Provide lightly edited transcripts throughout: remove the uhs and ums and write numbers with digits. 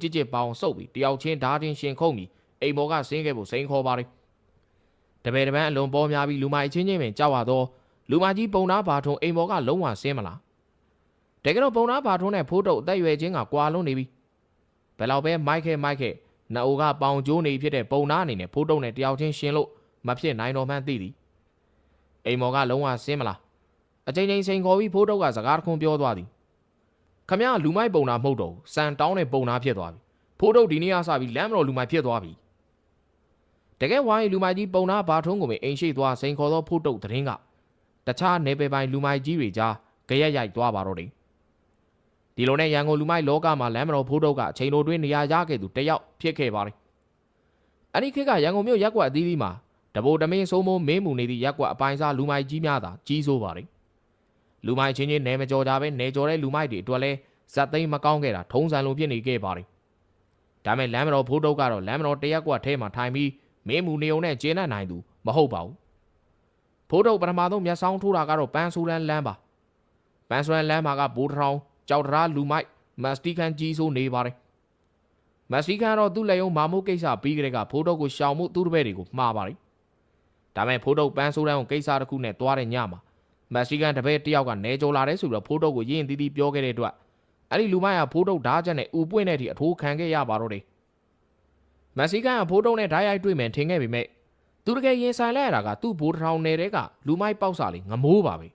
ကြစ်ကြစ်ပေါအောင်စုပ်ပြီးတယောက်ချင်းဓာချင်းရှင်ခုံပြီးအိမ်ပေါ်ကဆင်းခဲ့ဖို့စိန်ခေါ်ပါတယ်တပည့်တပန်းအလွန်ပေါ်များပြီးလူမိုက်ချင်းချင်းပင်ကြောက်ရတော့လူမကြီးပုံနာဘာထုံအိမ်ပေါ်ကလုံးဝဆင်းမလားတကယ်တော့ပုံနာဘာထုံနဲ့ဖိုးတုပ်အသက်ရွယ်ချင်းကကွာလုံးနေပြီဘယ်လောက်ပဲမိုက်ခဲ့နှအိုကပေါင်ကျိုးနေဖြစ်တဲ့ပုံနာအနေနဲ့ဖိုးတုပ်နဲ့တယောက်ချင်းရှင်လို့မဖြစ်နိုင်တော့မှန်းသိသည်အိမ်ပေါ်ကလုံးဝဆင်းမလားအချိန်ချင်းစိန်ခေါ်ပြီးဖိုးတုပ်ကစကားတခွန်းပြောသွားသည်ခမရလူမိုက်ပုံနာမဟုတ်တော့စံတောင်းတဲ့ပုံနာဖြစ်သွားပြီဖိုးတုပ်ဒီနေ့ကစပြီးလမ်းမတော်လူမိုက်ဖြစ်သွားပြီတကယ်ဝိုင်းလူမိုက်ကြီးပုံနာဘာထုံးကိုပင်အိမ်ရှိသွားစိန်ခေါ်သောဖိုးတုပ်သတင်းကတခြားနေပယ်ပိုင်းလူမိုက်ကြီးတွေကြားကြရက်ရိုက်သွားပါတော့တယ်ဒီလိုနဲ့ရန်ကုန်လူမိုက်လောကမှာလမ်းမတော်ဖိုးတုပ်ကအချိန်တော်တွင်းနေရာရခဲ့သူတယောက်ဖြစ်ခဲ့ပါတယ်အဲ့ဒီခေတ်ကရန်ကုန်မြို့ရက်ကွက်အသီးသီးမှာတဘိုတမင်းစိုးမိုးမင်းမူနေသည့်ရက်ကွက်အပိုင်းစားလူမိုက်ကြီးများသာကြီးစိုးပါတယ်လူမိုက်ချင်းချင်းနယ်မကျော်ကြပဲနယ်ကျော်တဲ့လူမိုက်တွေအတွက်လဲဇက်သိမ်းမကောင်းခဲ့တာထုံးစံလိုဖြစ်နေခဲ့ပါတယ်ဒါမဲ့လမ်းမတော်ဖိုးတုပ်ကတော့လမ်းမတော်တရက်ကွက်ထဲမှာထိုင်ပြီးမင်းမူနေုံနဲ့ကျင်းနိုင်သူမဟုတ်ပါဘူးဖိုးတုပ်ပထမဆုံးမျက်စောင်းထိုးတာကတော့ပန်းဆူရန်လမ်းပါပန်းဆူရန်လမ်းမှာကဘိုးထောင်ကြောက်တရားလူမိုက်မက်စတီကန်ကြီးဆိုးနေပါတယ်မက်စတီကန်တော့သူ့လက်ယုံမာမိုးကိစ္စပြီးကြတဲ့ကဖိုးတုပ်ကိုရှောင်မှုသူ့တပည့်တွေကိုမှားပါတယ်ဒါမဲ့ဖိုးတုပ်ပန်းဆူရန်ကိုကိစ္စတစ်ခုနဲ့တွားတဲ့ညမှာမက်စတီကန်တပည့်တယောက်ကနေကြော်လာတဲ့ဆိုတော့ဖိုးတုပ်ကိုရင်းတီးတီးပြောခဲ့တဲ့အတွက်အဲ့ဒီလူမိုက်ကဖိုးတုပ်ဓာတ်ချက်နဲ့ဥပွင့်တဲ့အထိအထိုးခံခဲ့ရပါတော့တယ်မက်စတီကန်ကဖိုးတုပ်နဲ့ဓာတ်ရိုက်တွေ့မယ်ထင်ခဲ့ပေမဲ့သူတကယ်ရင်ဆိုင်လိုက်ရတာကသူ့ဘိုးထောင်နယ်တဲ့ကလူမိုက်ပေါက်စာလေးငမိုးပါပဲ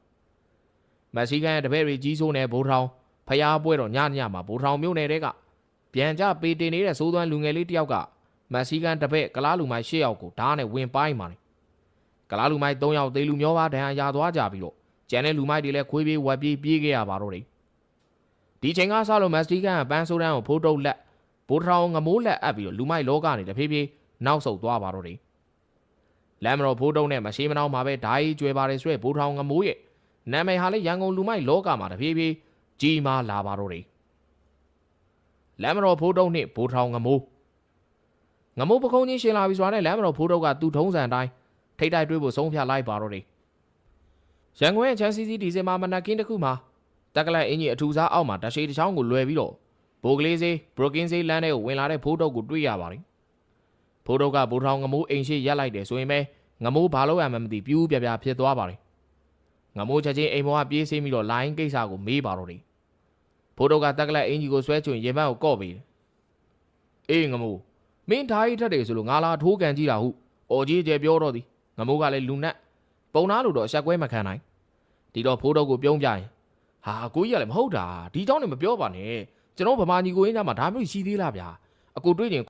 မက်စတီကန်ရဲ့တပည့်တွေကြီးစိုးနေဘိုးထောင်ဖျားပွဲတော်ညမှာဘိုးထောင်မြို့နယ်တဲ့ကပြန်ကြပေတင်နေတဲ့စိုးသွမ်းလူငယ်လေးတယောက်ကမက်စတီကန်တပည့်ကလားလူမိုက်၈ယောက်ကိုဓာတ်နဲ့ဝင်ပိုင်းပါတယ်ကလားလူမိုက်၃ယောက်သေးလူမျိုးပါဒဏ်ရာရသွားကြပြီးတော့ကျန်တဲ့လူမိုက်တွေလည်းခွေးပြေးဝက်ပြေးပြေးခဲ့ရပါတော့တယ်ဒီချိန်ကစလို့မက်စတီကန်ကပန်းဆိုးတန်းကိုဖိုးတုပ်လက်ဘိုးထောင်ငမိုးလက်အပ်ပြီးတော့လူမိုက်လောကနေတဖြည်းဖြည်းနောက်ဆုတ်သွားပါတော့တယ်လမ်းမတော်ဖိုးတုပ်နဲ့မရှိမနှောင်းမှာပဲဓာကြီးကျွဲပါတယ်ဆိုရဲဘိုးထောင်ငမိုးရဲ့နာမည်ဟာလည်းရန်ကုန်လူမိုက်လောကမှာတဖြည်းဖြည်းကြီးမားလာပါတော့တယ်လမ်းမတော်ဖိုးတုပ်နဲ့ဘိုးထောင်ငမိုးပခုံးချင်းရှင်လာပြီဆိုတာနဲ့လမ်းမတော်ဖိုးတုပ်ကသူ့ထုံးစံအတိုင်းထိတ်တိုက်တွေ့ဖို့ဆုံးဖြတ်လိုက်ပါတော့တယ်ရန်ကုန်ရဲ့ချမ်းစီစီဒီဇင်ဘာမနက်ခင်းတစ်ခုမှာတက်ကလက်အင်ကြီးအထူစားအောက်မှာတရှိတစ်ချောင်းကိုလွယ်ပြီးတော့ဘိုကလေးစေးဘရိုကင်းစေးလမ်းထဲကိုဝင်လာတဲ့ဖိုးတုပ်ကိုတွေ့ရပါတယ်ဖိုးတုပ်ကဘိုးထောင်ငမိုးအိမ်ရှိရက်လိုက်တယ်ဆိုရင်ပဲငမိုးဘာလို့ရမှမသိပြူးပြပြဖြစ်သွားပါတယ်ငမိုးချက်ချင်းအိမ်ပေါ်ကပြေးဆေးပြီးတော့လိုင်းကိစ္စကိုမေးပါတော့တယ်ဖိုးတုပ်ကတက်ကလက်အင်ကြီးကိုဆွဲချွင်ရင်ပန်းကိုကော့ပေးတယ်အေးငမိုးမင်းဓာကြီးထက်တယ်ဆိုလို့ငါလာထိုးကန်ကြည့်တာဟုအော်ကြီးကျယ်ပြောတော့သည်ငမိုးကလည်းလူနတ်ပုံနာလို့တော့အဆက်ကွဲမခံနိုင်ဒီတော့ဖိုးတုပ်ကိုပြုံးပြရင်ဟာကိုကြီးကလည်းမဟုတ်တာဒီเจ้าနေမပြောပါနဲ့ကျွန်တော်ဗမာညီကိုရင်းသားမှာဒါမျိုးရှိသေးလားဗျာအကိုတွေ့ရင်